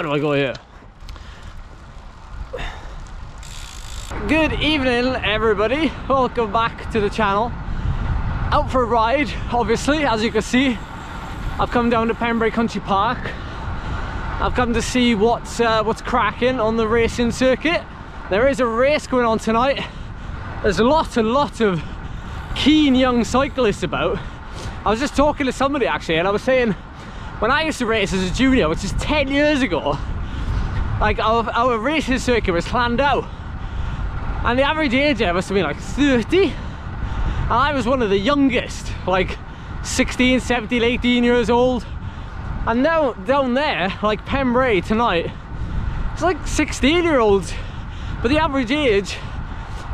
where do I go here? Good evening, everybody. Welcome back to the channel. Out for a ride, obviously, as you can see. I've come down to Beic Country Park. I've come to see what's cracking on the racing circuit. There is a race going on tonight. There's a lot of keen young cyclists about. I was just talking to somebody actually, and I was saying, when I used to race as a junior, which is 10 years ago, like our racing circuit was planned out. And the average age there must have been like 30. And I was one of the youngest, like 16, 17, 18 years old. And now down there, like Beic tonight, it's like 16-year-olds. But the average age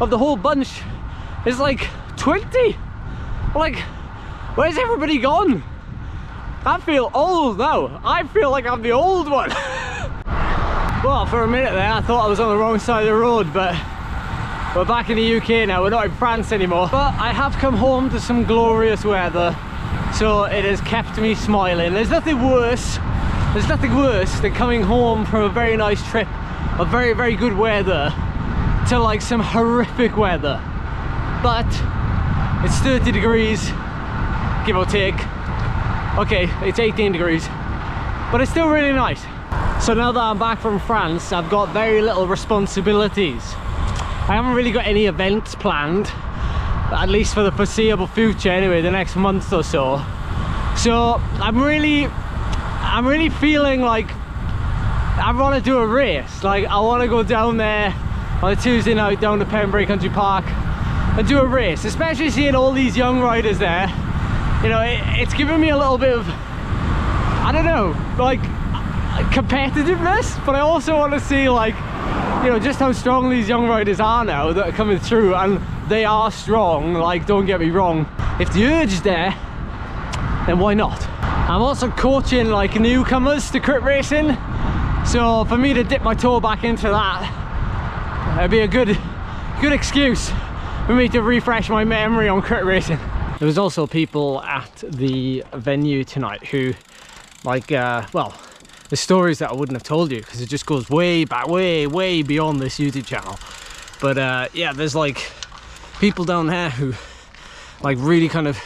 of the whole bunch is like 20. Like, where's everybody gone? I feel old now. I feel like I'm the old one. Well, for a minute there, I thought I was on the wrong side of the road, but we're back in the UK now. We're not in France anymore. But I have come home to some glorious weather, so it has kept me smiling. There's nothing worse than coming home from a very nice trip of very, very good weather to like some horrific weather. But it's 30 degrees, give or take. Okay, it's 18 degrees, but it's still really nice. So now that I'm back from France, I've got very little responsibilities. I haven't really got any events planned, at least for the foreseeable future anyway, the next month or so. So I'm really feeling like I want to do a race. Like, I want to go down there on a Tuesday night down to Beic Country Park and do a race, especially seeing all these young riders there. You know, it's given me a little bit of, I don't know, like competitiveness, but I also want to see, like, you know, just how strong these young riders are now that are coming through, and they are strong, like, don't get me wrong. If the urge is there, then why not? I'm also coaching like newcomers to crit racing, so for me to dip my toe back into that, it'd be a good excuse for me to refresh my memory on crit racing. There was also people at the venue tonight who, like, well, the stories that I wouldn't have told you because it just goes way back, way beyond this YouTube channel. But yeah, there's like people down there who like really kind of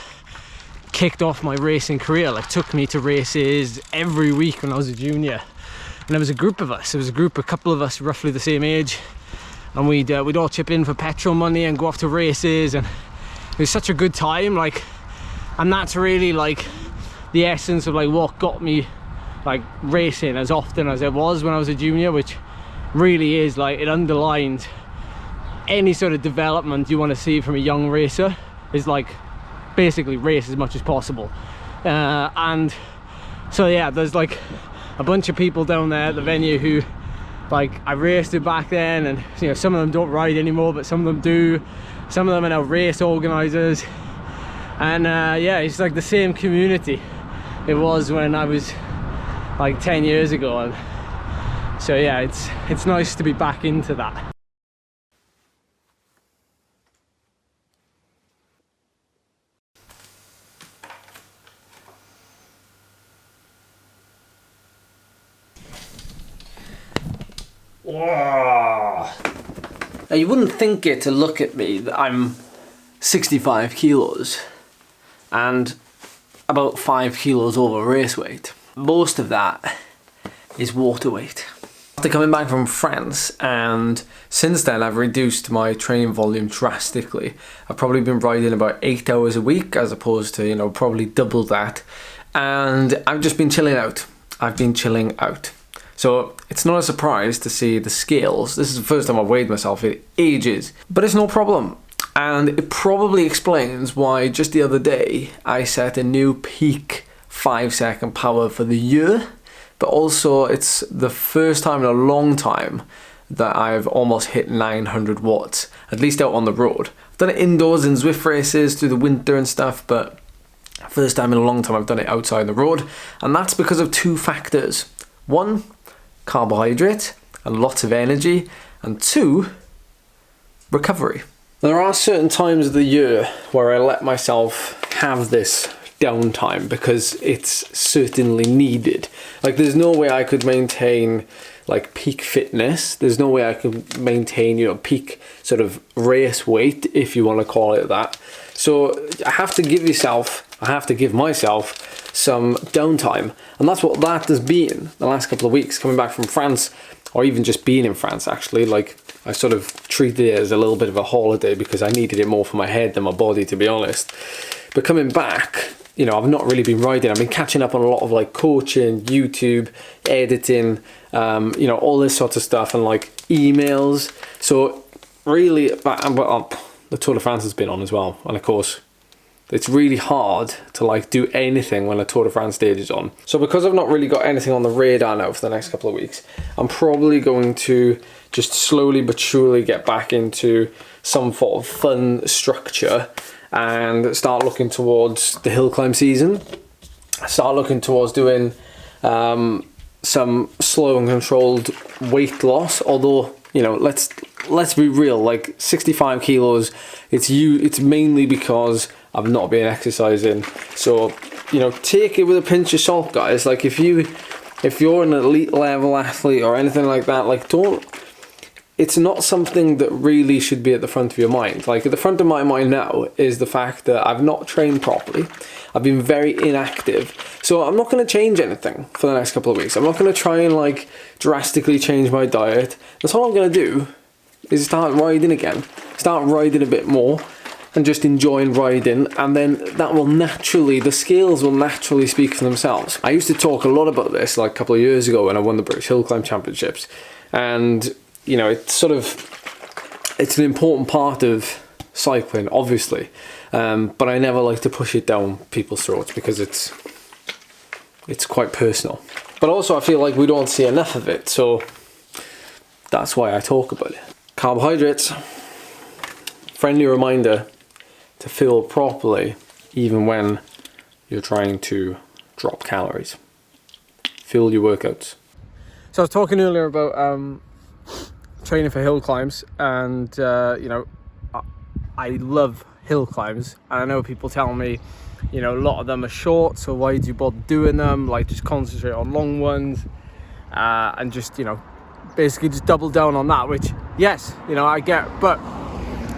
kicked off my racing career, like took me to races every week when I was a junior. And there was a group of us, a couple of us roughly the same age, and we'd all chip in for petrol money and go off to races, and it was such a good time. Like, and that's really like the essence of like what got me like racing as often as it was when I was a junior, which really is like, it underlines any sort of development you want to see from a young racer is like basically race as much as possible. And so yeah, there's like a bunch of people down there at the venue who, like, I raced it back then, and you know, some of them don't ride anymore, but some of them do. Some of them are now race organizers, and yeah, it's like the same community it was when I was like 10 years ago. And so yeah, it's nice to be back into that. Whoa. Now, you wouldn't think it to look at me that I'm 65 kilos and about 5 kilos over race weight. Most of that is water weight. After coming back from France, and since then I've reduced my training volume drastically. I've probably been riding about 8 hours a week as opposed to, you know, probably double that. And I've just been chilling out. I've been chilling out. So it's not a surprise to see the scales. This is the first time I've weighed myself in ages, but it's no problem. And it probably explains why just the other day I set a new peak 5-second power for the year, but also it's the first time in a long time that I've almost hit 900 watts, at least out on the road. I've done it indoors in Zwift races through the winter and stuff, but first time in a long time I've done it outside the road, and that's because of two factors. One, carbohydrate and lots of energy, and two, recovery. There are certain times of the year where I let myself have this downtime, because it's certainly needed. Like, there's no way I could maintain like peak fitness. There's no way I could maintain, you know, peak sort of race weight, if you want to call it that. So I have to give myself some downtime, and that's what that has been the last couple of weeks, coming back from France, or even just being in France actually. Like, I sort of treated it as a little bit of a holiday because I needed it more for my head than my body, to be honest. But coming back, you know, I've not really been riding. I've been catching up on a lot of like coaching, YouTube, editing, you know, all this sort of stuff, and like emails. So really, the Tour de France has been on as well, and of course it's really hard to like do anything when a Tour de France stage is on. So because I've not really got anything on the radar now for the next couple of weeks, I'm probably going to just slowly but surely get back into some sort of fun structure and start looking towards the hill climb season. Start looking towards doing some slow and controlled weight loss. Although, you know, let's be real, like 65 kilos, it's mainly because I've not been exercising. So, you know, take it with a pinch of salt, guys. Like, if you're an elite level athlete or anything like that, like, it's not something that really should be at the front of your mind. Like, at the front of my mind now is the fact that I've not trained properly. I've been very inactive. So I'm not going to change anything for the next couple of weeks. I'm not going to try and like drastically change my diet. That's all I'm going to do is start riding again. Start riding a bit more and just enjoying riding, and then that will naturally, the scales will naturally speak for themselves. I used to talk a lot about this like a couple of years ago when I won the British Hill Climb Championships, and you know, it's an important part of cycling, obviously, but I never like to push it down people's throats because it's quite personal. But also I feel like we don't see enough of it, so that's why I talk about it. Carbohydrates, friendly reminder to fuel properly even when you're trying to drop calories. Fuel your workouts. So I was talking earlier about training for hill climbs, and you know, I love hill climbs, and I know people tell me, you know, a lot of them are short, so why do you bother doing them? Like, just concentrate on long ones, and just, you know, basically just double down on that, which, yes, you know, I get, but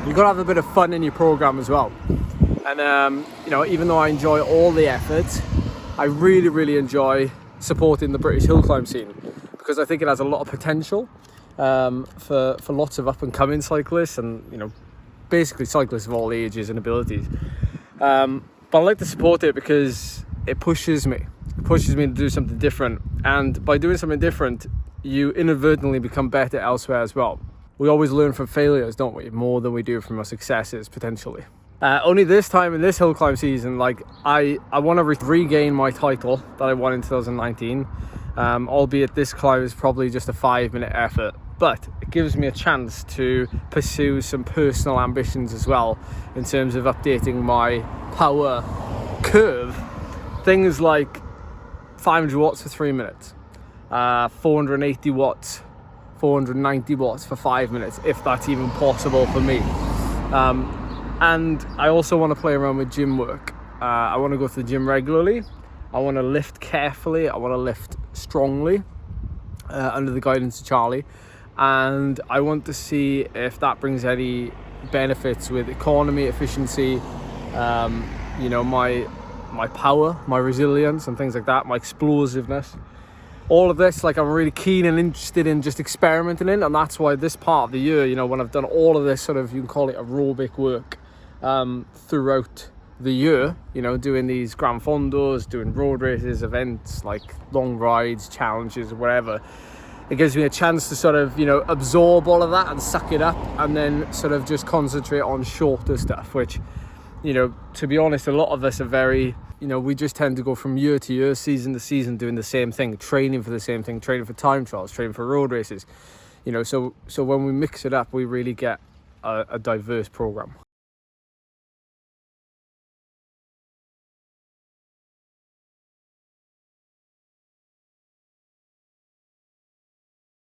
you've got to have a bit of fun in your program as well. And you know, even though I enjoy all the efforts, I really enjoy supporting the British hill climb scene, because I think it has a lot of potential for lots of up and coming cyclists, and, you know, basically cyclists of all ages and abilities. But I like to support it because it pushes me to do something different, and by doing something different, you inadvertently become better elsewhere as well. We always learn from failures, don't we? More than we do from our successes, potentially. Only this time in this hill climb season, like, I want to regain my title that I won in 2019, albeit this climb is probably just a 5-minute effort, but it gives me a chance to pursue some personal ambitions as well, in terms of updating my power curve. Things like 500 watts for 3 minutes, 480 watts, 490 watts for 5 minutes, if that's even possible for me. And I also want to play around with gym work. I want to go to the gym regularly. I want to lift carefully. I want to lift strongly under the guidance of Charlie. And I want to see if that brings any benefits with economy, efficiency, you know, my power, my resilience and things like that, my explosiveness. All of this, like, I'm really keen and interested in just experimenting in, and that's why this part of the year, you know, when I've done all of this sort of, you can call it aerobic work, throughout the year, you know, doing these Gran Fondos, doing road races, events, like long rides, challenges, whatever, it gives me a chance to sort of, you know, absorb all of that and suck it up, and then sort of just concentrate on shorter stuff, which, you know, to be honest, a lot of us are very, you know, we just tend to go from year to year, season to season, doing the same thing, training for the same thing, training for time trials, training for road races, you know, so when we mix it up, we really get a diverse program.